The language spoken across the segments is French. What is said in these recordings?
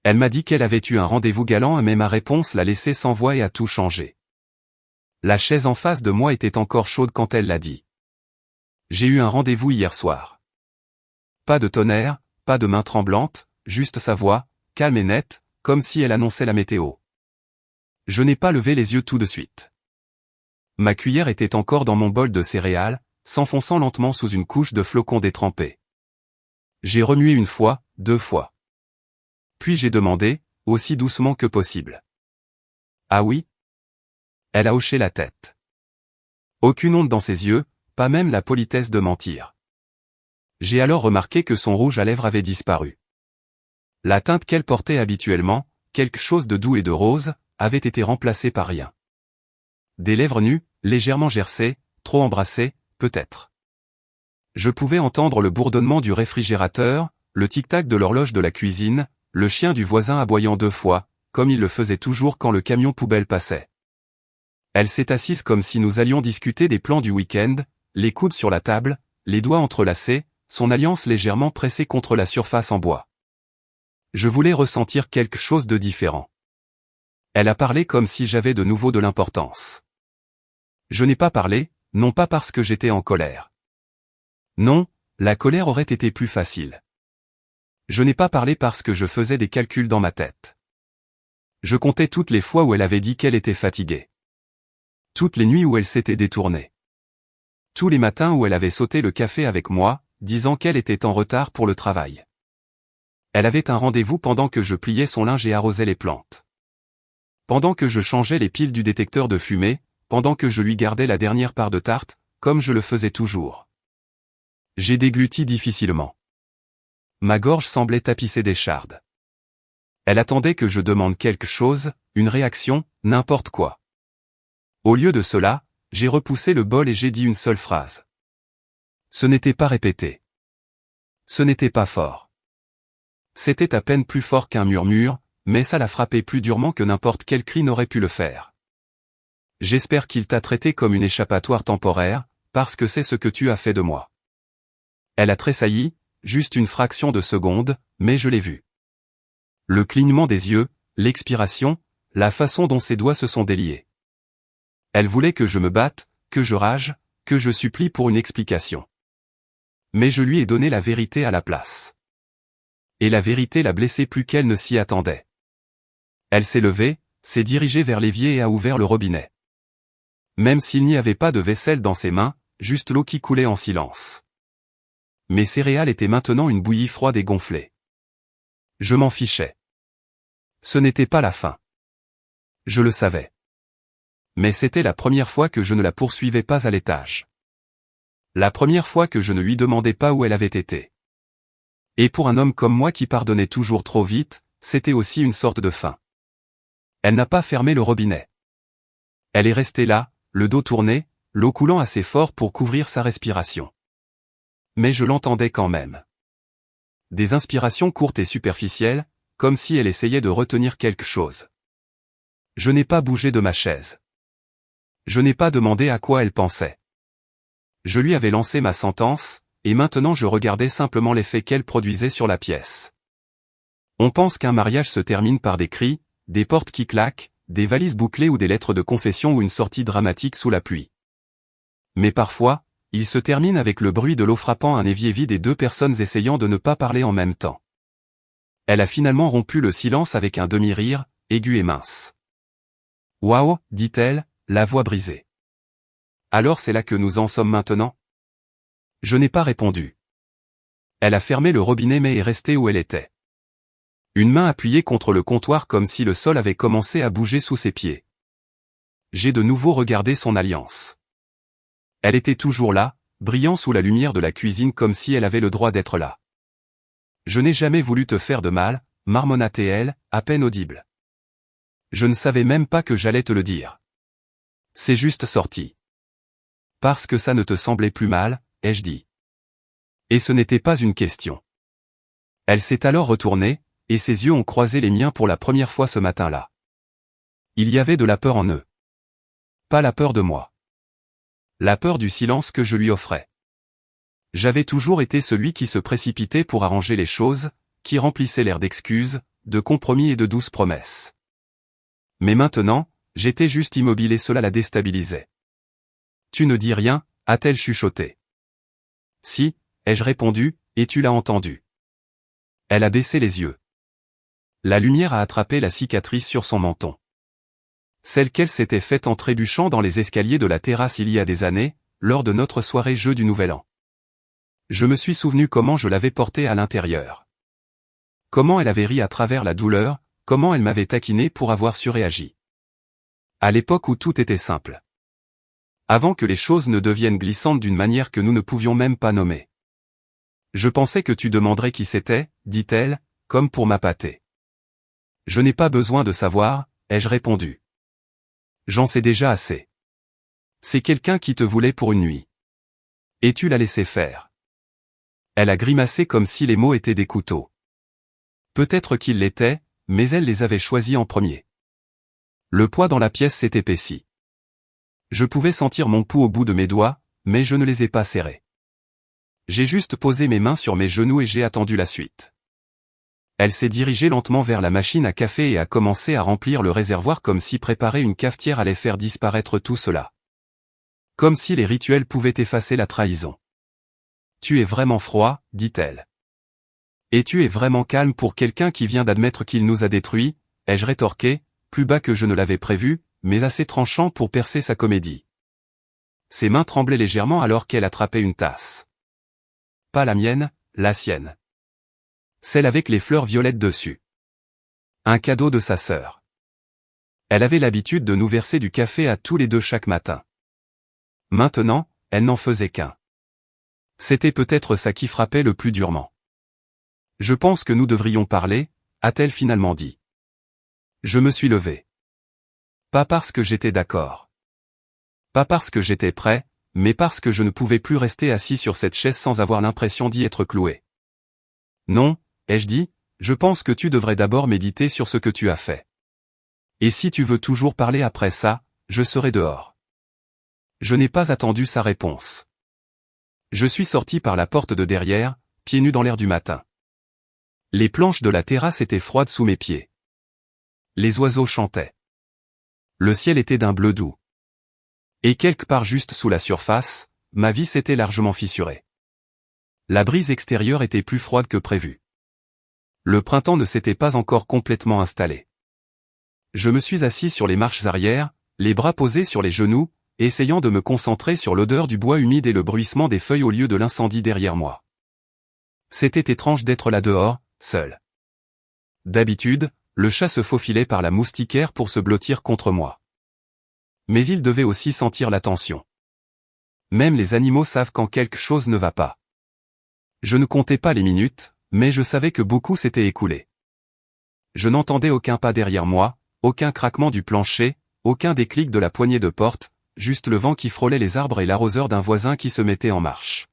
Elle m'a dit qu'elle avait eu un rendez-vous galant mais ma réponse l'a laissée sans voix et a tout changé. La chaise en face de moi était encore chaude quand elle l'a dit. J'ai eu un rendez-vous hier soir. Pas de tonnerre, pas de main tremblante, juste sa voix, calme et nette, comme si elle annonçait la météo. Je n'ai pas levé les yeux tout de suite. Ma cuillère était encore dans mon bol de céréales, s'enfonçant lentement sous une couche de flocons détrempés. J'ai remué une fois, 2 fois. Puis j'ai demandé, aussi doucement que possible. Ah oui? Elle a hoché la tête. Aucune honte dans ses yeux, pas même la politesse de mentir. J'ai alors remarqué que son rouge à lèvres avait disparu. La teinte qu'elle portait habituellement, quelque chose de doux et de rose, avait été remplacée par rien. Des lèvres nues, légèrement gercées, trop embrassées, peut-être. Je pouvais entendre le bourdonnement du réfrigérateur, le tic-tac de l'horloge de la cuisine, le chien du voisin aboyant 2 fois, comme il le faisait toujours quand le camion poubelle passait. Elle s'est assise comme si nous allions discuter des plans du week-end, les coudes sur la table, les doigts entrelacés, son alliance légèrement pressée contre la surface en bois. Je voulais ressentir quelque chose de différent. Elle a parlé comme si j'avais de nouveau de l'importance. Je n'ai pas parlé, non pas parce que j'étais en colère. Non, la colère aurait été plus facile. Je n'ai pas parlé parce que je faisais des calculs dans ma tête. Je comptais toutes les fois où elle avait dit qu'elle était fatiguée. Toutes les nuits où elle s'était détournée. Tous les matins où elle avait sauté le café avec moi, disant qu'elle était en retard pour le travail. Elle avait un rendez-vous pendant que je pliais son linge et arrosais les plantes. Pendant que je changeais les piles du détecteur de fumée, pendant que je lui gardais la dernière part de tarte, comme je le faisais toujours. J'ai dégluti difficilement. Ma gorge semblait tapisser d'échardes. Elle attendait que je demande quelque chose, une réaction, n'importe quoi. Au lieu de cela, j'ai repoussé le bol et j'ai dit une seule phrase. Ce n'était pas répété. Ce n'était pas fort. C'était à peine plus fort qu'un murmure, mais ça l'a frappé plus durement que n'importe quel cri n'aurait pu le faire. J'espère qu'il t'a traité comme une échappatoire temporaire, parce que c'est ce que tu as fait de moi. Elle a tressailli, juste une fraction de seconde, mais je l'ai vu. Le clignement des yeux, l'expiration, la façon dont ses doigts se sont déliés. Elle voulait que je me batte, que je rage, que je supplie pour une explication. Mais je lui ai donné la vérité à la place. Et la vérité l'a blessée plus qu'elle ne s'y attendait. Elle s'est levée, s'est dirigée vers l'évier et a ouvert le robinet. Même s'il n'y avait pas de vaisselle dans ses mains, juste l'eau qui coulait en silence. Mes céréales étaient maintenant une bouillie froide et gonflée. Je m'en fichais. Ce n'était pas la fin. Je le savais. Mais c'était la première fois que je ne la poursuivais pas à l'étage. La première fois que je ne lui demandais pas où elle avait été. Et pour un homme comme moi qui pardonnait toujours trop vite, c'était aussi une sorte de fin. Elle n'a pas fermé le robinet. Elle est restée là, le dos tourné, l'eau coulant assez fort pour couvrir sa respiration. Mais je l'entendais quand même. Des inspirations courtes et superficielles, comme si elle essayait de retenir quelque chose. Je n'ai pas bougé de ma chaise. Je n'ai pas demandé à quoi elle pensait. Je lui avais lancé ma sentence, et maintenant je regardais simplement l'effet qu'elle produisait sur la pièce. On pense qu'un mariage se termine par des cris, des portes qui claquent, des valises bouclées ou des lettres de confession ou une sortie dramatique sous la pluie. Mais parfois, il se termine avec le bruit de l'eau frappant un évier vide et 2 personnes essayant de ne pas parler en même temps. Elle a finalement rompu le silence avec un demi-rire, aigu et mince. « Waouh » dit-elle, la voix brisée. « Alors c'est là que nous en sommes maintenant ?» Je n'ai pas répondu. Elle a fermé le robinet mais est restée où elle était. Une main appuyée contre le comptoir comme si le sol avait commencé à bouger sous ses pieds. J'ai de nouveau regardé son alliance. Elle était toujours là, brillant sous la lumière de la cuisine comme si elle avait le droit d'être là. Je n'ai jamais voulu te faire de mal, marmonna-t-elle, à peine audible. Je ne savais même pas que j'allais te le dire. C'est juste sorti. Parce que ça ne te semblait plus mal, ai-je dit. Et ce n'était pas une question. Elle s'est alors retournée, et ses yeux ont croisé les miens pour la première fois ce matin-là. Il y avait de la peur en eux. Pas la peur de moi. La peur du silence que je lui offrais. J'avais toujours été celui qui se précipitait pour arranger les choses, qui remplissait l'air d'excuses, de compromis et de douces promesses. Mais maintenant, j'étais juste immobile et cela la déstabilisait. « Tu ne dis rien ?» a-t-elle chuchoté. « Si », ai-je répondu, « et tu l'as entendu. » Elle a baissé les yeux. La lumière a attrapé la cicatrice sur son menton. Celle qu'elle s'était faite en trébuchant dans les escaliers de la terrasse il y a des années, lors de notre soirée jeu du Nouvel An. Je me suis souvenu comment je l'avais portée à l'intérieur. Comment elle avait ri à travers la douleur, comment elle m'avait taquiné pour avoir surréagi. À l'époque où tout était simple. Avant que les choses ne deviennent glissantes d'une manière que nous ne pouvions même pas nommer. Je pensais que tu demanderais qui c'était, dit-elle, comme pour m'appâter. Je n'ai pas besoin de savoir, ai-je répondu. J'en sais déjà assez. C'est quelqu'un qui te voulait pour une nuit. Et tu l'as laissé faire. Elle a grimacé comme si les mots étaient des couteaux. Peut-être qu'ils l'étaient, mais elle les avait choisis en premier. Le poids dans la pièce s'est épaissi. Je pouvais sentir mon pouls au bout de mes doigts, mais je ne les ai pas serrés. J'ai juste posé mes mains sur mes genoux et j'ai attendu la suite. Elle s'est dirigée lentement vers la machine à café et a commencé à remplir le réservoir comme si préparer une cafetière allait faire disparaître tout cela. Comme si les rituels pouvaient effacer la trahison. « Tu es vraiment froid », dit-elle. « Et tu es vraiment calme pour quelqu'un qui vient d'admettre qu'il nous a détruits », ai-je rétorqué, plus bas que je ne l'avais prévu, mais assez tranchant pour percer sa comédie. Ses mains tremblaient légèrement alors qu'elle attrapait une tasse. Pas la mienne, la sienne. Celle avec les fleurs violettes dessus. Un cadeau de sa sœur. Elle avait l'habitude de nous verser du café à tous les deux chaque matin. Maintenant, elle n'en faisait qu'un. C'était peut-être ça qui frappait le plus durement. « Je pense que nous devrions parler », a-t-elle finalement dit. Je me suis levé. Pas parce que j'étais d'accord. Pas parce que j'étais prêt, mais parce que je ne pouvais plus rester assis sur cette chaise sans avoir l'impression d'y être cloué. Non, ai-je dit, je pense que tu devrais d'abord méditer sur ce que tu as fait. Et si tu veux toujours parler après ça, je serai dehors. Je n'ai pas attendu sa réponse. Je suis sorti par la porte de derrière, pieds nus dans l'air du matin. Les planches de la terrasse étaient froides sous mes pieds. Les oiseaux chantaient. Le ciel était d'un bleu doux. Et quelque part juste sous la surface, ma vie s'était largement fissurée. La brise extérieure était plus froide que prévu. Le printemps ne s'était pas encore complètement installé. Je me suis assis sur les marches arrière, les bras posés sur les genoux, essayant de me concentrer sur l'odeur du bois humide et le bruissement des feuilles au lieu de l'incendie derrière moi. C'était étrange d'être là dehors, seul. D'habitude, le chat se faufilait par la moustiquaire pour se blottir contre moi. Mais il devait aussi sentir la tension. Même les animaux savent quand quelque chose ne va pas. Je ne comptais pas les minutes, mais je savais que beaucoup s'étaient écoulés. Je n'entendais aucun pas derrière moi, aucun craquement du plancher, aucun déclic de la poignée de porte, juste le vent qui frôlait les arbres et l'arroseur d'un voisin qui se mettait en marche.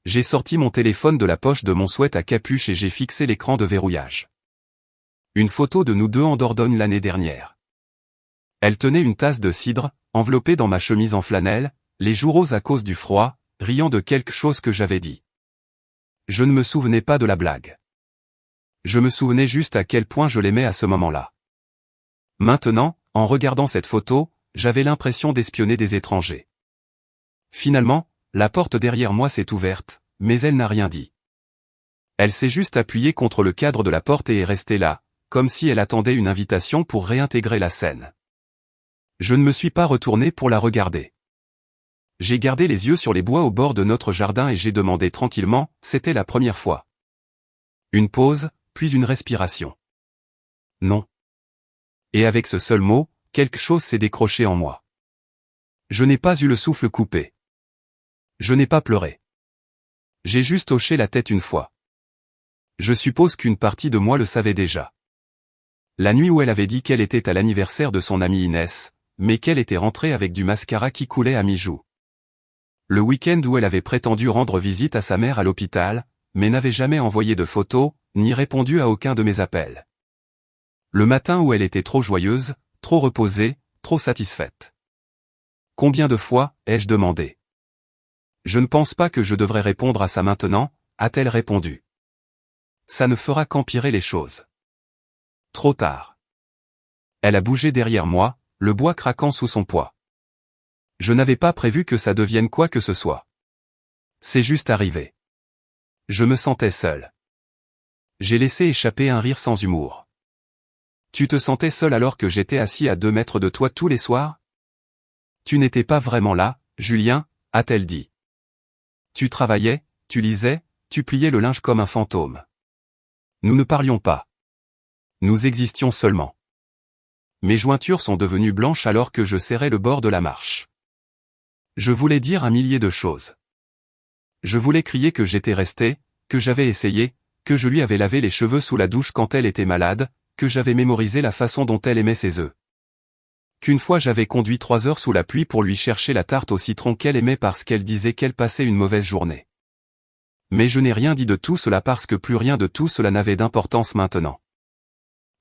J'ai sorti mon téléphone de la poche de mon sweat à capuche et j'ai fixé l'écran de verrouillage. Une photo de nous deux en Dordogne l'année dernière. Elle tenait une tasse de cidre, enveloppée dans ma chemise en flanelle, les joues roses à cause du froid, riant de quelque chose que j'avais dit. Je ne me souvenais pas de la blague. Je me souvenais juste à quel point je l'aimais à ce moment-là. Maintenant, en regardant cette photo, j'avais l'impression d'espionner des étrangers. Finalement, la porte derrière moi s'est ouverte, mais elle n'a rien dit. Elle s'est juste appuyée contre le cadre de la porte et est restée là, comme si elle attendait une invitation pour réintégrer la scène. Je ne me suis pas retourné pour la regarder. J'ai gardé les yeux sur les bois au bord de notre jardin et j'ai demandé tranquillement, c'était la première fois. Une pause, puis une respiration. Non. Et avec ce seul mot, quelque chose s'est décroché en moi. Je n'ai pas eu le souffle coupé. Je n'ai pas pleuré. J'ai juste hoché la tête une fois. Je suppose qu'une partie de moi le savait déjà. La nuit où elle avait dit qu'elle était à l'anniversaire de son amie Inès, mais qu'elle était rentrée avec du mascara qui coulait à mi-joue. Le week-end où elle avait prétendu rendre visite à sa mère à l'hôpital, mais n'avait jamais envoyé de photos, ni répondu à aucun de mes appels. Le matin où elle était trop joyeuse, trop reposée, trop satisfaite. Combien de fois, ai-je demandé? Je ne pense pas que je devrais répondre à ça maintenant, a-t-elle répondu. Ça ne fera qu'empirer les choses. Trop tard. Elle a bougé derrière moi, le bois craquant sous son poids. Je n'avais pas prévu que ça devienne quoi que ce soit. C'est juste arrivé. Je me sentais seul. J'ai laissé échapper un rire sans humour. Tu te sentais seul alors que j'étais assis à 2 mètres de toi tous les soirs? Tu n'étais pas vraiment là, Julien, a-t-elle dit. Tu travaillais, tu lisais, tu pliais le linge comme un fantôme. Nous ne parlions pas. Nous existions seulement. Mes jointures sont devenues blanches alors que je serrais le bord de la marche. Je voulais dire un millier de choses. Je voulais crier que j'étais resté, que j'avais essayé, que je lui avais lavé les cheveux sous la douche quand elle était malade, que j'avais mémorisé la façon dont elle aimait ses œufs. Qu'une fois j'avais conduit 3 heures sous la pluie pour lui chercher la tarte au citron qu'elle aimait parce qu'elle disait qu'elle passait une mauvaise journée. Mais je n'ai rien dit de tout cela parce que plus rien de tout cela n'avait d'importance maintenant.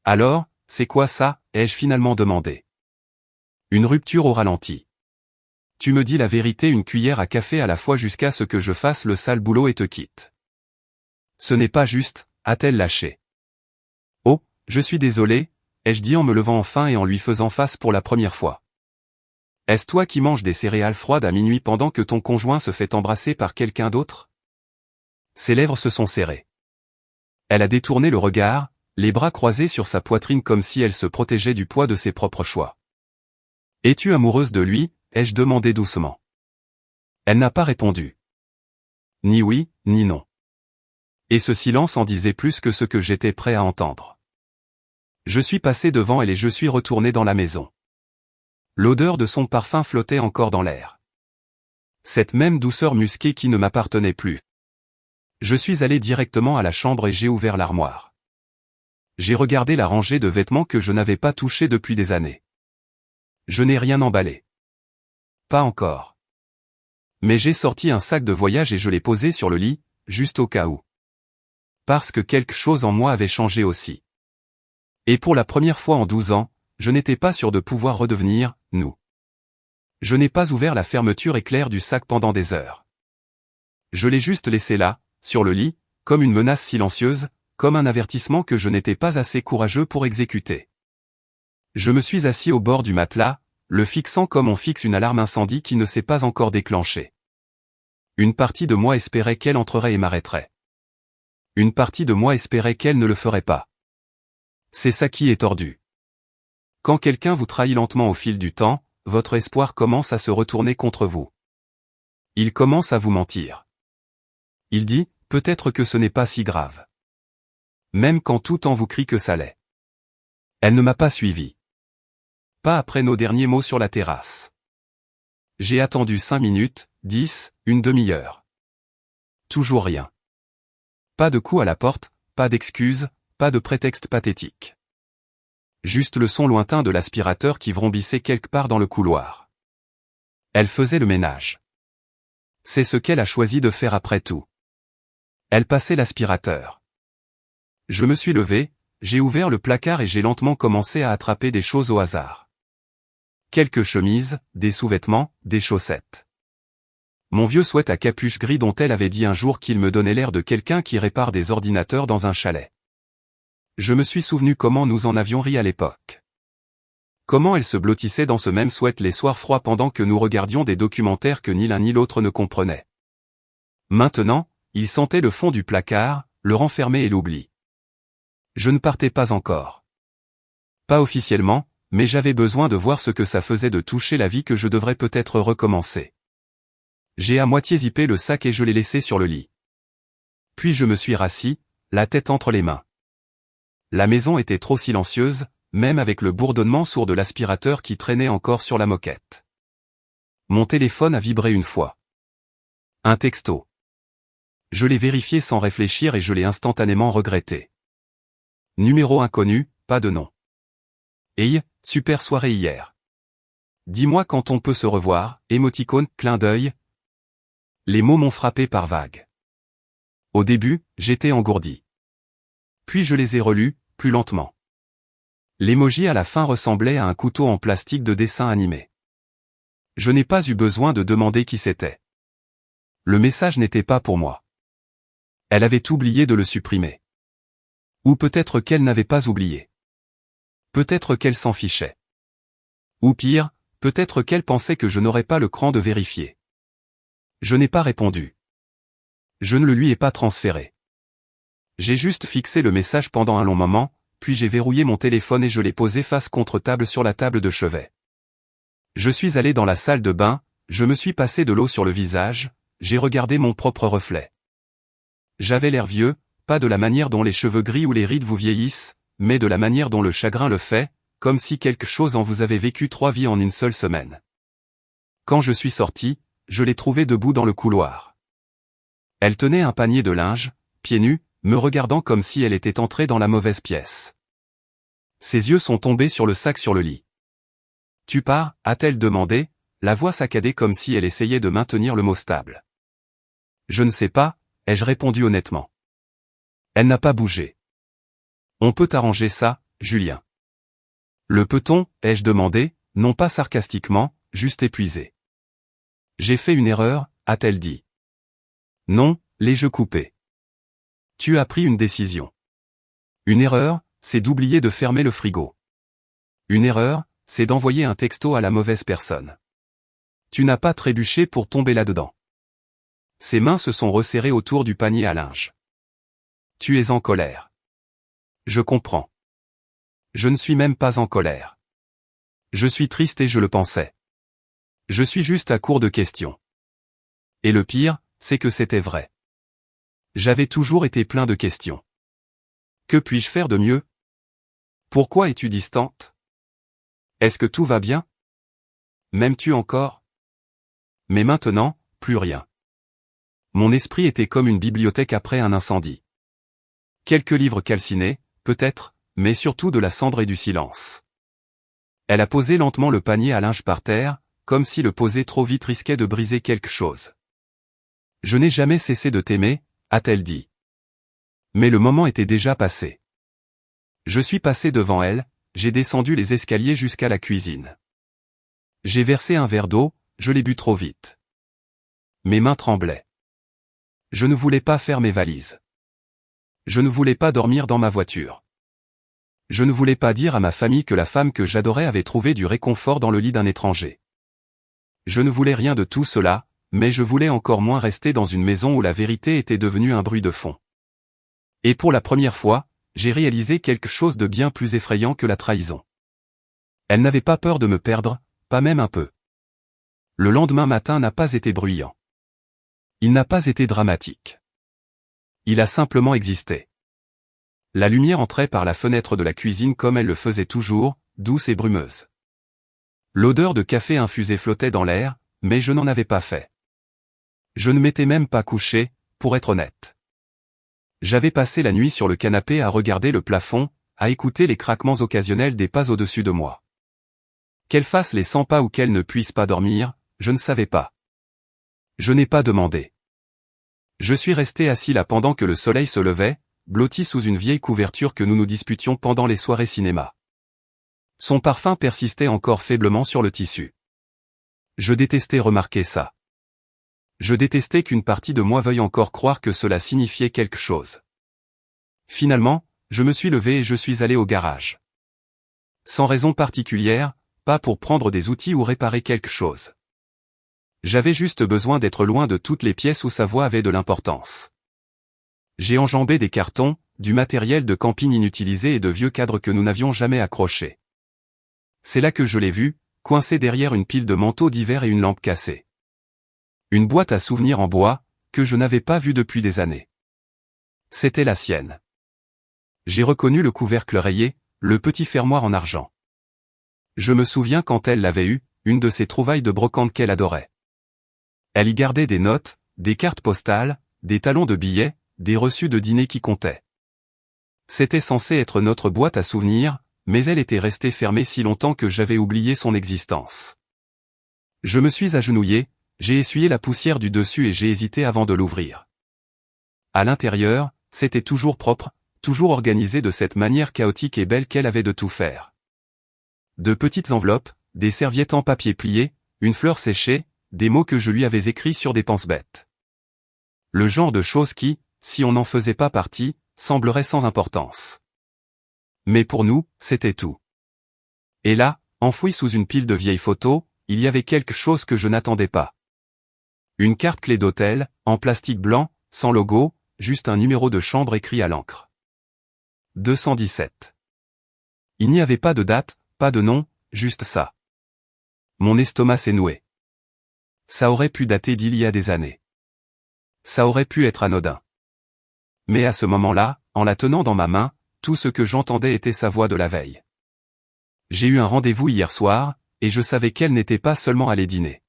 Alors, c'est quoi ça, ai-je finalement demandé. Une rupture au ralenti. Tu me dis la vérité une cuillère à café à la fois jusqu'à ce que je fasse le sale boulot et te quitte. Ce n'est pas juste, a-t-elle lâché. Oh, je suis désolé, ai-je dit en me levant enfin et en lui faisant face pour la première fois. Est-ce toi qui manges des céréales froides à minuit pendant que ton conjoint se fait embrasser par quelqu'un d'autre? Ses lèvres se sont serrées. Elle a détourné le regard, les bras croisés sur sa poitrine comme si elle se protégeait du poids de ses propres choix. Es-tu amoureuse de lui, ai-je demandé doucement. Elle n'a pas répondu. Ni oui, ni non. Et ce silence en disait plus que ce que j'étais prêt à entendre. Je suis passé devant elle et je suis retourné dans la maison. L'odeur de son parfum flottait encore dans l'air. Cette même douceur musquée qui ne m'appartenait plus. Je suis allé directement à la chambre et j'ai ouvert l'armoire. J'ai regardé la rangée de vêtements que je n'avais pas touchés depuis des années. Je n'ai rien emballé. Pas encore. Mais j'ai sorti un sac de voyage et je l'ai posé sur le lit, juste au cas où. Parce que quelque chose en moi avait changé aussi. Et pour la première fois en 12 ans, je n'étais pas sûr de pouvoir redevenir, nous. Je n'ai pas ouvert la fermeture éclair du sac pendant des heures. Je l'ai juste laissé là, sur le lit, comme une menace silencieuse, comme un avertissement que je n'étais pas assez courageux pour exécuter. Je me suis assis au bord du matelas, le fixant comme on fixe une alarme incendie qui ne s'est pas encore déclenchée. Une partie de moi espérait qu'elle entrerait et m'arrêterait. Une partie de moi espérait qu'elle ne le ferait pas. C'est ça qui est tordu. Quand quelqu'un vous trahit lentement au fil du temps, votre espoir commence à se retourner contre vous. Il commence à vous mentir. Il dit, peut-être que ce n'est pas si grave. Même quand tout en vous crie que ça l'est. Elle ne m'a pas suivi. Pas après nos derniers mots sur la terrasse. J'ai attendu 5 minutes, 10, une demi-heure. Toujours rien. Pas de coup à la porte, pas d'excuses, pas de prétexte pathétique. Juste le son lointain de l'aspirateur qui vrombissait quelque part dans le couloir. Elle faisait le ménage. C'est ce qu'elle a choisi de faire après tout. Elle passait l'aspirateur. Je me suis levé, j'ai ouvert le placard et j'ai lentement commencé à attraper des choses au hasard. Quelques chemises, des sous-vêtements, des chaussettes. Mon vieux sweat à capuche gris dont elle avait dit un jour qu'il me donnait l'air de quelqu'un qui répare des ordinateurs dans un chalet. Je me suis souvenu comment nous en avions ri à l'époque. Comment elle se blottissait dans ce même sweat les soirs froids pendant que nous regardions des documentaires que ni l'un ni l'autre ne comprenait. Maintenant, il sentait le fond du placard, le renfermer et l'oubli. Je ne partais pas encore. Pas officiellement, mais j'avais besoin de voir ce que ça faisait de toucher la vie que je devrais peut-être recommencer. J'ai à moitié zippé le sac et je l'ai laissé sur le lit. Puis je me suis rassis, la tête entre les mains. La maison était trop silencieuse, même avec le bourdonnement sourd de l'aspirateur qui traînait encore sur la moquette. Mon téléphone a vibré une fois. Un texto. Je l'ai vérifié sans réfléchir et je l'ai instantanément regretté. Numéro inconnu, pas de nom. Hey, super soirée hier. Dis-moi quand on peut se revoir, émoticône, clin d'œil. Les mots m'ont frappé par vagues. Au début, j'étais engourdi. Puis je les ai relus, plus lentement. L'emoji à la fin ressemblait à un couteau en plastique de dessin animé. Je n'ai pas eu besoin de demander qui c'était. Le message n'était pas pour moi. Elle avait oublié de le supprimer. Ou peut-être qu'elle n'avait pas oublié. Peut-être qu'elle s'en fichait. Ou pire, peut-être qu'elle pensait que je n'aurais pas le cran de vérifier. Je n'ai pas répondu. Je ne le lui ai pas transféré. J'ai juste fixé le message pendant un long moment, puis j'ai verrouillé mon téléphone et je l'ai posé face contre table sur la table de chevet. Je suis allé dans la salle de bain, je me suis passé de l'eau sur le visage, j'ai regardé mon propre reflet. J'avais l'air vieux, pas de la manière dont les cheveux gris ou les rides vous vieillissent, mais de la manière dont le chagrin le fait, comme si quelque chose en vous avait vécu 3 vies en une seule semaine. Quand je suis sorti, je l'ai trouvée debout dans le couloir. Elle tenait un panier de linge, pieds nus, me regardant comme si elle était entrée dans la mauvaise pièce. Ses yeux sont tombés sur le sac sur le lit. « Tu pars ?» a-t-elle demandé, la voix saccadée comme si elle essayait de maintenir le mot stable. « Je ne sais pas », ai-je répondu honnêtement. Elle n'a pas bougé. « On peut arranger ça, Julien. » Le peut-on, ai-je demandé, non pas sarcastiquement, juste épuisé. « J'ai fait une erreur », a-t-elle dit. « Non », l'ai-je coupé. « Tu as pris une décision. Une erreur, c'est d'oublier de fermer le frigo. Une erreur, c'est d'envoyer un texto à la mauvaise personne. Tu n'as pas trébuché pour tomber là-dedans. » Ses mains se sont resserrées autour du panier à linge. « Tu es en colère. » Je comprends. Je ne suis même pas en colère. Je suis triste et je le pensais. Je suis juste à court de questions. Et le pire, c'est que c'était vrai. J'avais toujours été plein de questions. Que puis-je faire de mieux? Pourquoi es-tu distante? Est-ce que tout va bien? M'aimes-tu encore? Mais maintenant, plus rien. Mon esprit était comme une bibliothèque après un incendie. Quelques livres calcinés, peut-être, mais surtout de la cendre et du silence. Elle a posé lentement le panier à linge par terre, comme si le poser trop vite risquait de briser quelque chose. « Je n'ai jamais cessé de t'aimer », a-t-elle dit. Mais le moment était déjà passé. Je suis passé devant elle, j'ai descendu les escaliers jusqu'à la cuisine. J'ai versé un verre d'eau, je l'ai bu trop vite. Mes mains tremblaient. Je ne voulais pas faire mes valises. Je ne voulais pas dormir dans ma voiture. Je ne voulais pas dire à ma famille que la femme que j'adorais avait trouvé du réconfort dans le lit d'un étranger. Je ne voulais rien de tout cela, mais je voulais encore moins rester dans une maison où la vérité était devenue un bruit de fond. Et pour la première fois, j'ai réalisé quelque chose de bien plus effrayant que la trahison. Elle n'avait pas peur de me perdre, pas même un peu. Le lendemain matin n'a pas été bruyant. Il n'a pas été dramatique. Il a simplement existé. La lumière entrait par la fenêtre de la cuisine comme elle le faisait toujours, douce et brumeuse. L'odeur de café infusé flottait dans l'air, mais je n'en avais pas fait. Je ne m'étais même pas couché, pour être honnête. J'avais passé la nuit sur le canapé à regarder le plafond, à écouter les craquements occasionnels des pas au-dessus de moi. Qu'elle fasse les 100 pas ou qu'elle ne puisse pas dormir, je ne savais pas. Je n'ai pas demandé. Je suis resté assis là pendant que le soleil se levait, blotti sous une vieille couverture que nous nous disputions pendant les soirées cinéma. Son parfum persistait encore faiblement sur le tissu. Je détestais remarquer ça. Je détestais qu'une partie de moi veuille encore croire que cela signifiait quelque chose. Finalement, je me suis levé et je suis allé au garage. Sans raison particulière, pas pour prendre des outils ou réparer quelque chose. J'avais juste besoin d'être loin de toutes les pièces où sa voix avait de l'importance. J'ai enjambé des cartons, du matériel de camping inutilisé et de vieux cadres que nous n'avions jamais accrochés. C'est là que je l'ai vu, coincé derrière une pile de manteaux d'hiver et une lampe cassée. Une boîte à souvenirs en bois, que je n'avais pas vue depuis des années. C'était la sienne. J'ai reconnu le couvercle rayé, le petit fermoir en argent. Je me souviens quand elle l'avait eu, une de ces trouvailles de brocante qu'elle adorait. Elle y gardait des notes, des cartes postales, des talons de billets, des reçus de dîner qui comptaient. C'était censé être notre boîte à souvenirs, mais elle était restée fermée si longtemps que j'avais oublié son existence. Je me suis agenouillé, j'ai essuyé la poussière du dessus et j'ai hésité avant de l'ouvrir. À l'intérieur, c'était toujours propre, toujours organisé de cette manière chaotique et belle qu'elle avait de tout faire. De petites enveloppes, des serviettes en papier plié, une fleur séchée, des mots que je lui avais écrits sur des pense-bêtes. Le genre de choses qui, si on n'en faisait pas partie, semblerait sans importance. Mais pour nous, c'était tout. Et là, enfoui sous une pile de vieilles photos, il y avait quelque chose que je n'attendais pas. Une carte clé d'hôtel, en plastique blanc, sans logo, juste un numéro de chambre écrit à l'encre. 217. Il n'y avait pas de date, pas de nom, juste ça. Mon estomac s'est noué. Ça aurait pu dater d'il y a des années. Ça aurait pu être anodin. Mais à ce moment-là, en la tenant dans ma main, tout ce que j'entendais était sa voix de la veille. J'ai eu un rendez-vous hier soir, et je savais qu'elle n'était pas seulement allée dîner.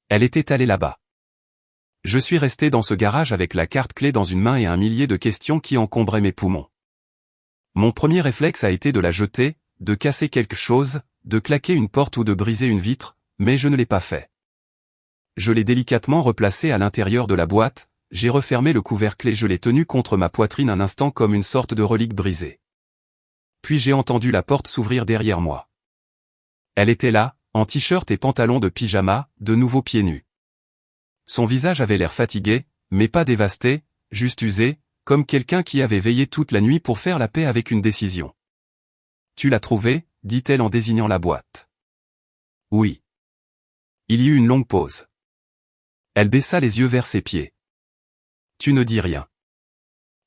Elle était allée là-bas. Je suis resté dans ce garage avec la carte clé dans une main et un millier de questions qui encombraient mes poumons. Mon premier réflexe a été de la jeter, de casser quelque chose, de claquer une porte ou de briser une vitre, mais je ne l'ai pas fait. Je l'ai délicatement replacée à l'intérieur de la boîte, j'ai refermé le couvercle et je l'ai tenu contre ma poitrine un instant comme une sorte de relique brisée. Puis j'ai entendu la porte s'ouvrir derrière moi. Elle était là, en t-shirt et pantalon de pyjama, de nouveau pieds nus. Son visage avait l'air fatigué, mais pas dévasté, juste usé, comme quelqu'un qui avait veillé toute la nuit pour faire la paix avec une décision. « Tu l'as trouvé ?» dit-elle en désignant la boîte. « Oui. » Il y eut une longue pause. Elle baissa les yeux vers ses pieds. « Tu ne dis rien. »«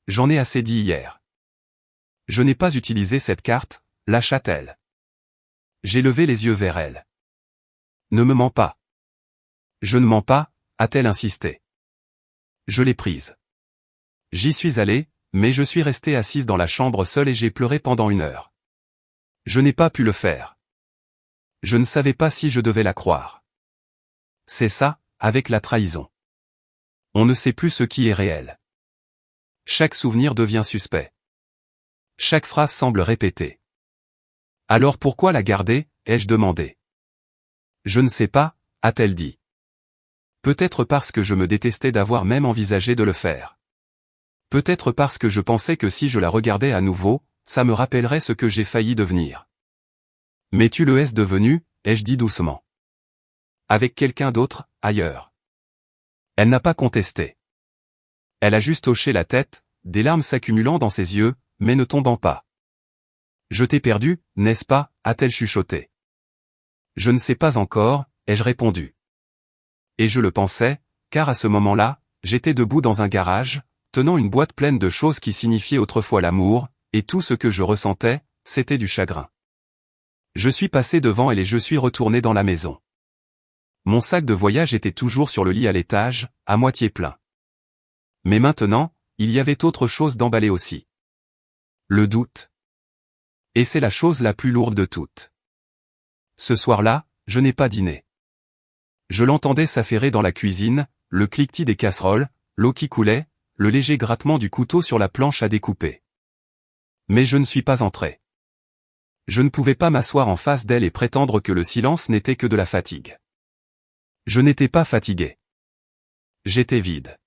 J'en ai assez dit hier. »« Je n'ai pas utilisé cette carte, » lâcha-t-elle. J'ai levé les yeux vers elle. « Ne me mens pas. »« Je ne mens pas, » a-t-elle insisté. Je l'ai prise. J'y suis allé, mais je suis resté assise dans la chambre seule et j'ai pleuré pendant 1 heure. Je n'ai pas pu le faire. Je ne savais pas si je devais la croire. C'est ça, avec la trahison. On ne sait plus ce qui est réel. Chaque souvenir devient suspect. Chaque phrase semble répétée. Alors pourquoi la garder, ai-je demandé. Je ne sais pas, a-t-elle dit. Peut-être parce que je me détestais d'avoir même envisagé de le faire. Peut-être parce que je pensais que si je la regardais à nouveau, ça me rappellerait ce que j'ai failli devenir. Mais tu le es devenu, ai-je dit doucement. Avec quelqu'un d'autre, ailleurs. Elle n'a pas contesté. Elle a juste hoché la tête, des larmes s'accumulant dans ses yeux, mais ne tombant pas. Je t'ai perdu, n'est-ce pas, a-t-elle chuchoté. Je ne sais pas encore, ai-je répondu. Et je le pensais, car à ce moment-là, j'étais debout dans un garage, tenant une boîte pleine de choses qui signifiaient autrefois l'amour, et tout ce que je ressentais, c'était du chagrin. Je suis passé devant elle et je suis retourné dans la maison. Mon sac de voyage était toujours sur le lit à l'étage, à moitié plein. Mais maintenant, il y avait autre chose d'emballé aussi. Le doute. Et c'est la chose la plus lourde de toutes. Ce soir-là, je n'ai pas dîné. Je l'entendais s'affairer dans la cuisine, le cliquetis des casseroles, l'eau qui coulait, le léger grattement du couteau sur la planche à découper. Mais je ne suis pas entré. Je ne pouvais pas m'asseoir en face d'elle et prétendre que le silence n'était que de la fatigue. Je n'étais pas fatigué. J'étais vide.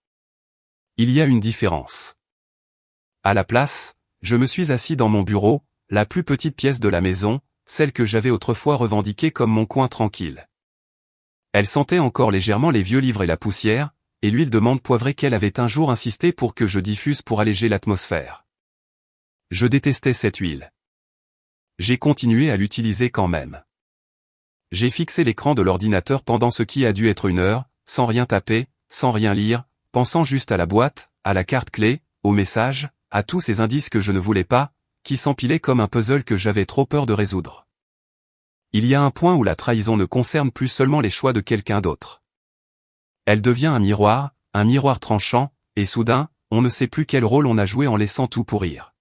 Il y a une différence. À la place, je me suis assis dans mon bureau, la plus petite pièce de la maison, celle que j'avais autrefois revendiquée comme mon coin tranquille. Elle sentait encore légèrement les vieux livres et la poussière, et l'huile de menthe poivrée qu'elle avait un jour insisté pour que je diffuse pour alléger l'atmosphère. Je détestais cette huile. J'ai continué à l'utiliser quand même. J'ai fixé l'écran de l'ordinateur pendant ce qui a dû être 1 heure, sans rien taper, sans rien lire, pensant juste à la boîte, à la carte clé, aux messages, à tous ces indices que je ne voulais pas, qui s'empilaient comme un puzzle que j'avais trop peur de résoudre. Il y a un point où la trahison ne concerne plus seulement les choix de quelqu'un d'autre. Elle devient un miroir tranchant, et soudain, on ne sait plus quel rôle on a joué en laissant tout pourrir.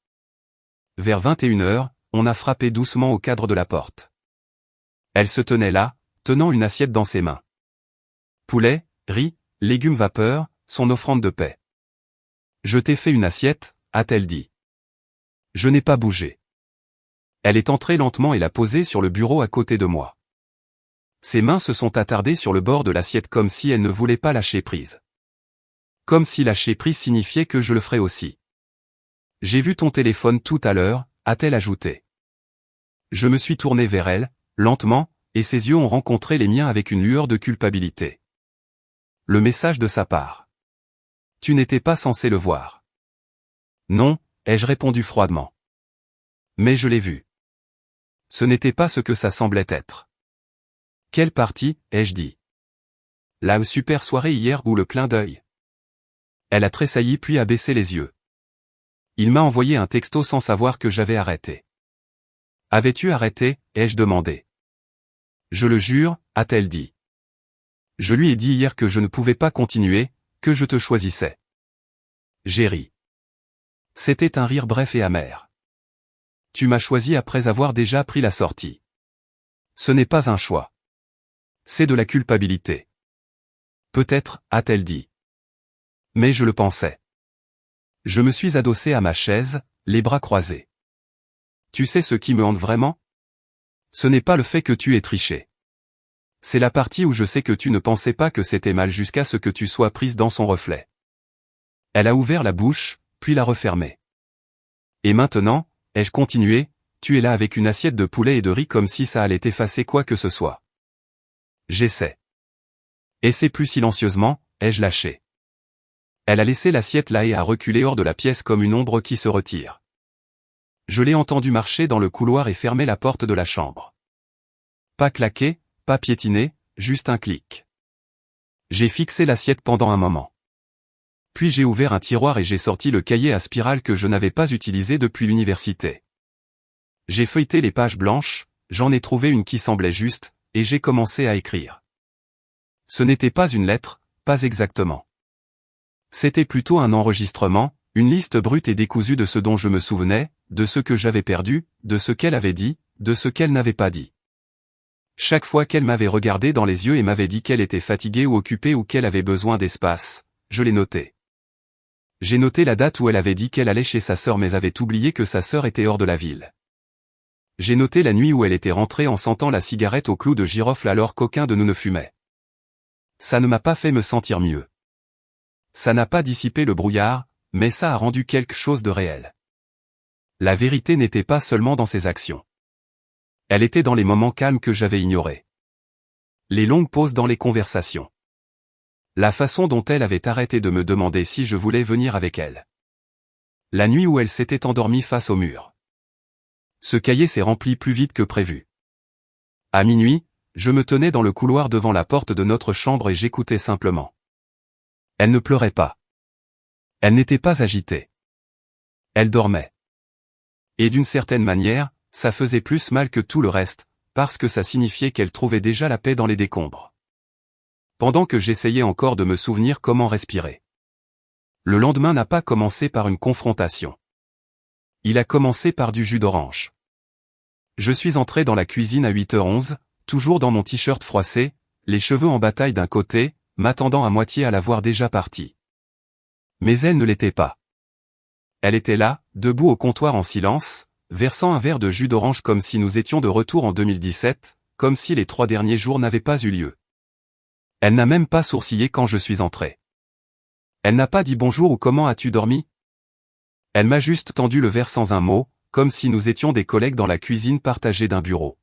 Vers 21 heures, on a frappé doucement au cadre de la porte. Elle se tenait là, tenant une assiette dans ses mains. Poulet, riz, légumes vapeur, son offrande de paix. Je t'ai fait une assiette, a-t-elle dit. Je n'ai pas bougé. Elle est entrée lentement et l'a posée sur le bureau à côté de moi. Ses mains se sont attardées sur le bord de l'assiette comme si elle ne voulait pas lâcher prise. Comme si lâcher prise signifiait que je le ferais aussi. J'ai vu ton téléphone tout à l'heure, a-t-elle ajouté. Je me suis tourné vers elle, lentement, et ses yeux ont rencontré les miens avec une lueur de culpabilité. Le message de sa part. Tu n'étais pas censé le voir. Non, ai-je répondu froidement. Mais je l'ai vu. Ce n'était pas ce que ça semblait être. Quelle partie, ai-je dit. La super soirée hier ou le clin d'œil. Elle a tressailli puis a baissé les yeux. Il m'a envoyé un texto sans savoir que j'avais arrêté. Avais-tu arrêté, ai-je demandé. Je le jure, a-t-elle dit. Je lui ai dit hier que je ne pouvais pas continuer, que je te choisissais. J'ai ri. C'était un rire bref et amer. Tu m'as choisi après avoir déjà pris la sortie. Ce n'est pas un choix. C'est de la culpabilité. Peut-être, a-t-elle dit. Mais je le pensais. Je me suis adossé à ma chaise, les bras croisés. Tu sais ce qui me hante vraiment? Ce n'est pas le fait que tu aies triché. C'est la partie où je sais que tu ne pensais pas que c'était mal jusqu'à ce que tu sois prise dans son reflet. Elle a ouvert la bouche, puis l'a refermée. Et maintenant, ai-je continué, tu es là avec une assiette de poulet et de riz comme si ça allait effacer quoi que ce soit. J'essaie. Et c'est plus silencieusement, ai-je lâché. Elle a laissé l'assiette là et a reculé hors de la pièce comme une ombre qui se retire. Je l'ai entendu marcher dans le couloir et fermer la porte de la chambre. Pas claquer, pas piétiner, juste un clic. J'ai fixé l'assiette pendant un moment. Puis j'ai ouvert un tiroir et j'ai sorti le cahier à spirale que je n'avais pas utilisé depuis l'université. J'ai feuilleté les pages blanches, j'en ai trouvé une qui semblait juste, et j'ai commencé à écrire. Ce n'était pas une lettre, pas exactement. C'était plutôt un enregistrement, une liste brute et décousue de ce dont je me souvenais, de ce que j'avais perdu, de ce qu'elle avait dit, de ce qu'elle n'avait pas dit. Chaque fois qu'elle m'avait regardé dans les yeux et m'avait dit qu'elle était fatiguée ou occupée ou qu'elle avait besoin d'espace, je l'ai noté. J'ai noté la date où elle avait dit qu'elle allait chez sa sœur mais avait oublié que sa sœur était hors de la ville. J'ai noté la nuit où elle était rentrée en sentant la cigarette au clou de girofle alors qu'aucun de nous ne fumait. Ça ne m'a pas fait me sentir mieux. Ça n'a pas dissipé le brouillard, mais ça a rendu quelque chose de réel. La vérité n'était pas seulement dans ses actions. Elle était dans les moments calmes que j'avais ignorés. Les longues pauses dans les conversations. La façon dont elle avait arrêté de me demander si je voulais venir avec elle. La nuit où elle s'était endormie face au mur. Ce cahier s'est rempli plus vite que prévu. À minuit, je me tenais dans le couloir devant la porte de notre chambre et j'écoutais simplement. Elle ne pleurait pas. Elle n'était pas agitée. Elle dormait. Et d'une certaine manière, ça faisait plus mal que tout le reste, parce que ça signifiait qu'elle trouvait déjà la paix dans les décombres. Pendant que j'essayais encore de me souvenir comment respirer. Le lendemain n'a pas commencé par une confrontation. Il a commencé par du jus d'orange. Je suis entré dans la cuisine à 8h11, toujours dans mon t-shirt froissé, les cheveux en bataille d'un côté, m'attendant à moitié à la voir déjà partie. Mais elle ne l'était pas. Elle était là, debout au comptoir en silence, versant un verre de jus d'orange comme si nous étions de retour en 2017, comme si les 3 derniers jours n'avaient pas eu lieu. Elle n'a même pas sourcillé quand je suis entré. Elle n'a pas dit bonjour ou comment as-tu dormi? Elle m'a juste tendu le verre sans un mot, comme si nous étions des collègues dans la cuisine partagée d'un bureau.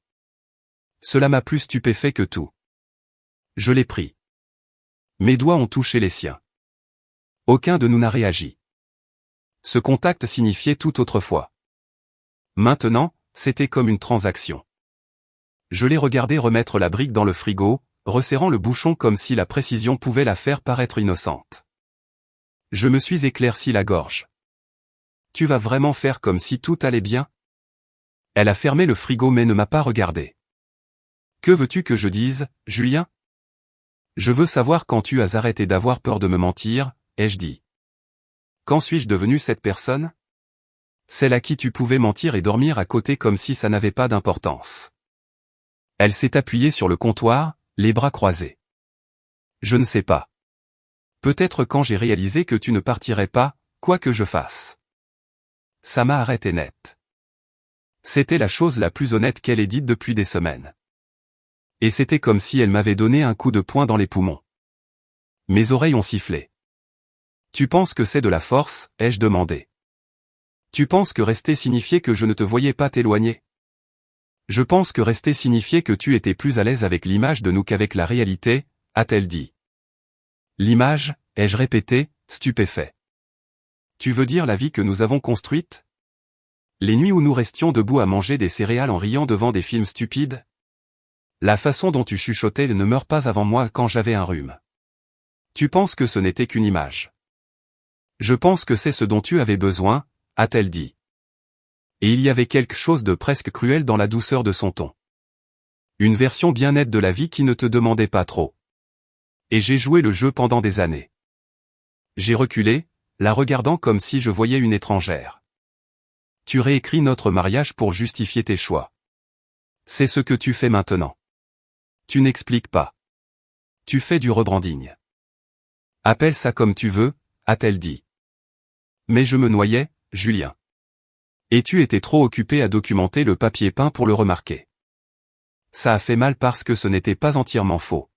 Cela m'a plus stupéfait que tout. Je l'ai pris. Mes doigts ont touché les siens. Aucun de nous n'a réagi. Ce contact signifiait tout autrefois. Maintenant, c'était comme une transaction. Je l'ai regardé remettre la brique dans le frigo, resserrant le bouchon comme si la précision pouvait la faire paraître innocente. Je me suis éclairci la gorge. Tu vas vraiment faire comme si tout allait bien? Elle a fermé le frigo mais ne m'a pas regardé. Que veux-tu que je dise, Julien? Je veux savoir quand tu as arrêté d'avoir peur de me mentir, ai-je dit. Quand suis-je devenu cette personne? Celle à qui tu pouvais mentir et dormir à côté comme si ça n'avait pas d'importance. Elle s'est appuyée sur le comptoir, les bras croisés. Je ne sais pas. Peut-être quand j'ai réalisé que tu ne partirais pas, quoi que je fasse. Ça m'a arrêté net. C'était la chose la plus honnête qu'elle ait dite depuis des semaines. Et c'était comme si elle m'avait donné un coup de poing dans les poumons. Mes oreilles ont sifflé. Tu penses que c'est de la force, ai-je demandé. Tu penses que rester signifiait que je ne te voyais pas t'éloigner? Je pense que rester signifiait que tu étais plus à l'aise avec l'image de nous qu'avec la réalité, a-t-elle dit. L'image, ai-je répété, stupéfait. Tu veux dire la vie que nous avons construite? Les nuits où nous restions debout à manger des céréales en riant devant des films stupides? La façon dont tu chuchotais ne meurt pas avant moi quand j'avais un rhume. Tu penses que ce n'était qu'une image. Je pense que c'est ce dont tu avais besoin, a-t-elle dit. Et il y avait quelque chose de presque cruel dans la douceur de son ton. Une version bien nette de la vie qui ne te demandait pas trop. Et j'ai joué le jeu pendant des années. J'ai reculé, la regardant comme si je voyais une étrangère. Tu réécris notre mariage pour justifier tes choix. C'est ce que tu fais maintenant. Tu n'expliques pas. Tu fais du rebranding. Appelle ça comme tu veux, a-t-elle dit. Mais je me noyais, Julien. Et tu étais trop occupé à documenter le papier peint pour le remarquer. Ça a fait mal parce que ce n'était pas entièrement faux.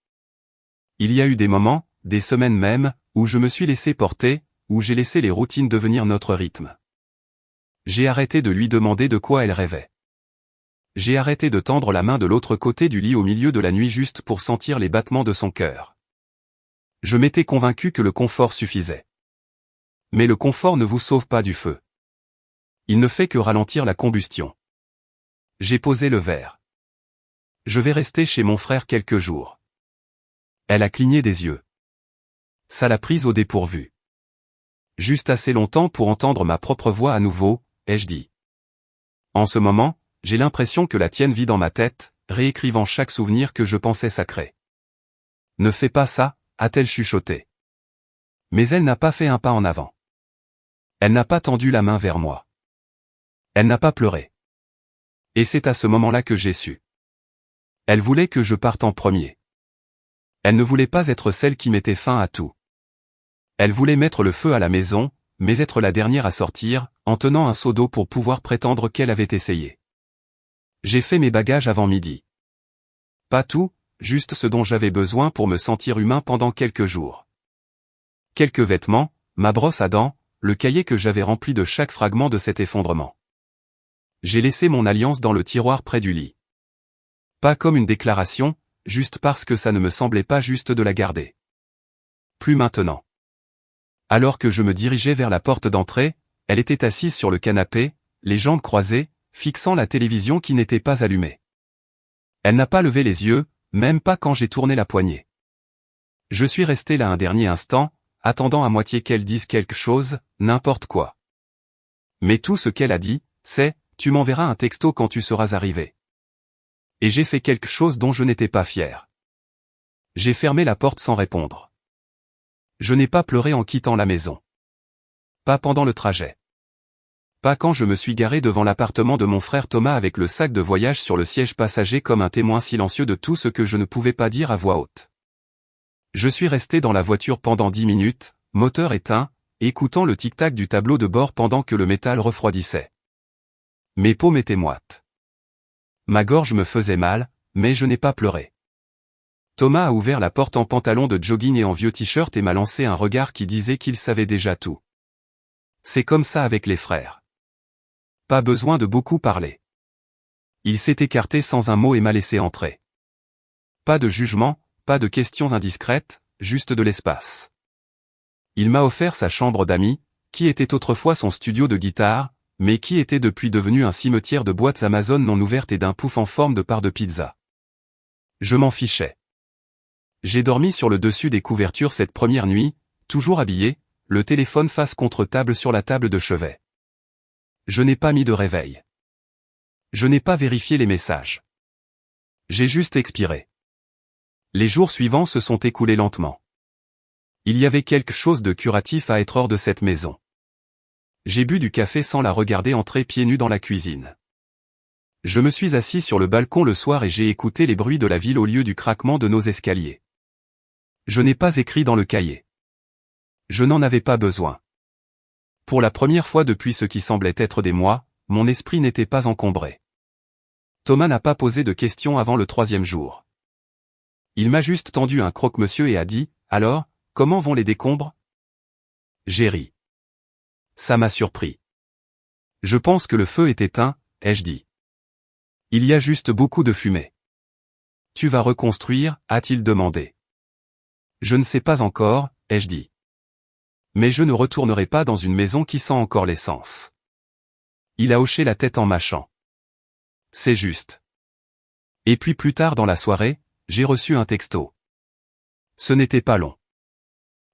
Il y a eu des moments, des semaines même, où je me suis laissé porter, où j'ai laissé les routines devenir notre rythme. J'ai arrêté de lui demander de quoi elle rêvait. J'ai arrêté de tendre la main de l'autre côté du lit au milieu de la nuit juste pour sentir les battements de son cœur. Je m'étais convaincu que le confort suffisait. Mais le confort ne vous sauve pas du feu. Il ne fait que ralentir la combustion. J'ai posé le verre. Je vais rester chez mon frère quelques jours. Elle a cligné des yeux. Ça l'a prise au dépourvu. Juste assez longtemps pour entendre ma propre voix à nouveau, ai-je dit. En ce moment, j'ai l'impression que la tienne vit dans ma tête, réécrivant chaque souvenir que je pensais sacré. Ne fais pas ça, a-t-elle chuchoté. Mais elle n'a pas fait un pas en avant. Elle n'a pas tendu la main vers moi. Elle n'a pas pleuré. Et c'est à ce moment-là que j'ai su. Elle voulait que je parte en premier. Elle ne voulait pas être celle qui mettait fin à tout. Elle voulait mettre le feu à la maison, mais être la dernière à sortir, en tenant un seau d'eau pour pouvoir prétendre qu'elle avait essayé. J'ai fait mes bagages avant midi. Pas tout, juste ce dont j'avais besoin pour me sentir humain pendant quelques jours. Quelques vêtements, ma brosse à dents, le cahier que j'avais rempli de chaque fragment de cet effondrement. J'ai laissé mon alliance dans le tiroir près du lit. Pas comme une déclaration, juste parce que ça ne me semblait pas juste de la garder. Plus maintenant. Alors que je me dirigeais vers la porte d'entrée, elle était assise sur le canapé, les jambes croisées, fixant la télévision qui n'était pas allumée. Elle n'a pas levé les yeux, même pas quand j'ai tourné la poignée. Je suis resté là un dernier instant, attendant à moitié qu'elle dise quelque chose, n'importe quoi. Mais tout ce qu'elle a dit, c'est « tu m'enverras un texto quand tu seras arrivé ». Et j'ai fait quelque chose dont je n'étais pas fier. J'ai fermé la porte sans répondre. Je n'ai pas pleuré en quittant la maison. Pas pendant le trajet. Pas quand je me suis garé devant l'appartement de mon frère Thomas avec le sac de voyage sur le siège passager comme un témoin silencieux de tout ce que je ne pouvais pas dire à voix haute. Je suis resté dans la voiture pendant 10 minutes, moteur éteint, écoutant le tic-tac du tableau de bord pendant que le métal refroidissait. Mes paumes étaient moites. Ma gorge me faisait mal, mais je n'ai pas pleuré. Thomas a ouvert la porte en pantalon de jogging et en vieux t-shirt et m'a lancé un regard qui disait qu'il savait déjà tout. C'est comme ça avec les frères. Pas besoin de beaucoup parler. Il s'est écarté sans un mot et m'a laissé entrer. Pas de jugement, pas de questions indiscrètes, juste de l'espace. Il m'a offert sa chambre d'amis, qui était autrefois son studio de guitare, mais qui était depuis devenu un cimetière de boîtes Amazon non ouvertes et d'un pouf en forme de part de pizza. Je m'en fichais. J'ai dormi sur le dessus des couvertures cette première nuit, toujours habillé, le téléphone face contre table sur la table de chevet. Je n'ai pas mis de réveil. Je n'ai pas vérifié les messages. J'ai juste expiré. Les jours suivants se sont écoulés lentement. Il y avait quelque chose de curatif à être hors de cette maison. J'ai bu du café sans la regarder entrer pieds nus dans la cuisine. Je me suis assis sur le balcon le soir et j'ai écouté les bruits de la ville au lieu du craquement de nos escaliers. Je n'ai pas écrit dans le cahier. Je n'en avais pas besoin. Pour la première fois depuis ce qui semblait être des mois, mon esprit n'était pas encombré. Thomas n'a pas posé de questions avant le 3e jour. Il m'a juste tendu un croque-monsieur et a dit « Alors, comment vont les décombres ?» J'ai ri. Ça m'a surpris. Je pense que le feu est éteint, ai-je dit. Il y a juste beaucoup de fumée. Tu vas reconstruire, a-t-il demandé. Je ne sais pas encore, ai-je dit. Mais je ne retournerai pas dans une maison qui sent encore l'essence. Il a hoché la tête en mâchant. C'est juste. Et puis plus tard dans la soirée, j'ai reçu un texto. Ce n'était pas long.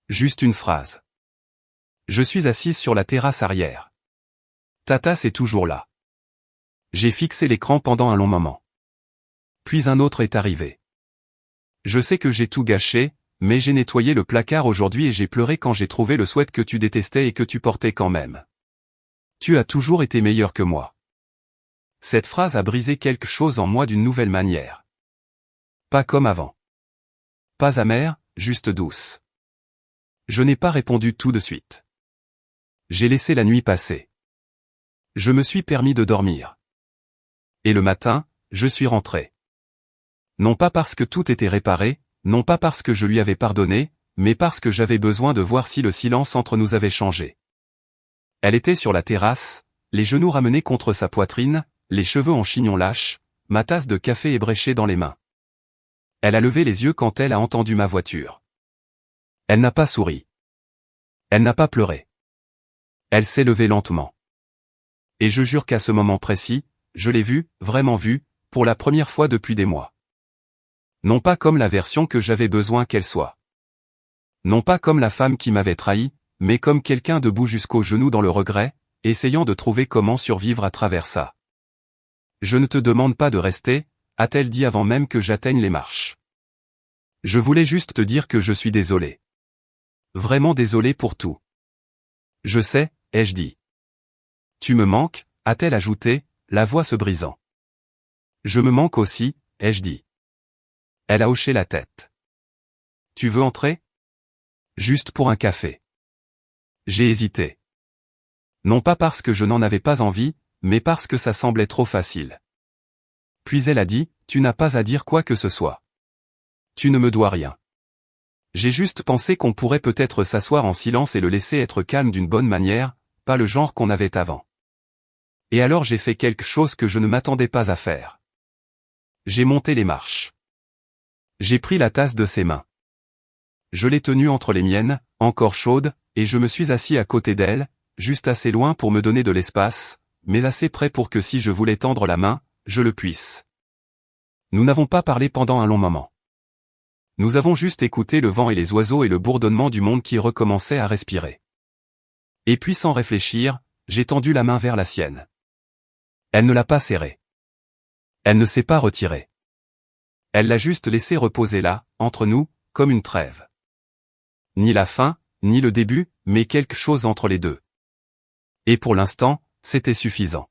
Juste une phrase. Je suis assise sur la terrasse arrière. Ta tasse est toujours là. J'ai fixé l'écran pendant un long moment. Puis un autre est arrivé. Je sais que j'ai tout gâché, mais j'ai nettoyé le placard aujourd'hui et j'ai pleuré quand j'ai trouvé le sweat que tu détestais et que tu portais quand même. Tu as toujours été meilleur que moi. Cette phrase a brisé quelque chose en moi d'une nouvelle manière. Pas comme avant. Pas amère, juste douce. Je n'ai pas répondu tout de suite. J'ai laissé la nuit passer. Je me suis permis de dormir. Et le matin, je suis rentré. Non pas parce que tout était réparé, non pas parce que je lui avais pardonné, mais parce que j'avais besoin de voir si le silence entre nous avait changé. Elle était sur la terrasse, les genoux ramenés contre sa poitrine, les cheveux en chignon lâche, ma tasse de café ébréchée dans les mains. Elle a levé les yeux quand elle a entendu ma voiture. Elle n'a pas souri. Elle n'a pas pleuré. Elle s'est levée lentement. Et je jure qu'à ce moment précis, je l'ai vue, vraiment vue, pour la première fois depuis des mois. Non pas comme la version que j'avais besoin qu'elle soit. Non pas comme la femme qui m'avait trahi, mais comme quelqu'un debout jusqu'aux genoux dans le regret, essayant de trouver comment survivre à travers ça. Je ne te demande pas de rester, a-t-elle dit avant même que j'atteigne les marches. Je voulais juste te dire que je suis désolé. Vraiment désolé pour tout. Je sais, ai-je dit. Tu me manques, a-t-elle ajouté, la voix se brisant. Je me manque aussi, ai-je dit. Elle a hoché la tête. Tu veux entrer? Juste pour un café. J'ai hésité. Non pas parce que je n'en avais pas envie, mais parce que ça semblait trop facile. Puis elle a dit, tu n'as pas à dire quoi que ce soit. Tu ne me dois rien. J'ai juste pensé qu'on pourrait peut-être s'asseoir en silence et le laisser être calme d'une bonne manière, pas le genre qu'on avait avant. Et alors j'ai fait quelque chose que je ne m'attendais pas à faire. J'ai monté les marches. J'ai pris la tasse de ses mains. Je l'ai tenue entre les miennes, encore chaude, et je me suis assis à côté d'elle, juste assez loin pour me donner de l'espace, mais assez près pour que si je voulais tendre la main, je le puisse. Nous n'avons pas parlé pendant un long moment. Nous avons juste écouté le vent et les oiseaux et le bourdonnement du monde qui recommençait à respirer. Et puis sans réfléchir, j'ai tendu la main vers la sienne. Elle ne l'a pas serrée. Elle ne s'est pas retirée. Elle l'a juste laissé reposer là, entre nous, comme une trêve. Ni la fin, ni le début, mais quelque chose entre les deux. Et pour l'instant, c'était suffisant.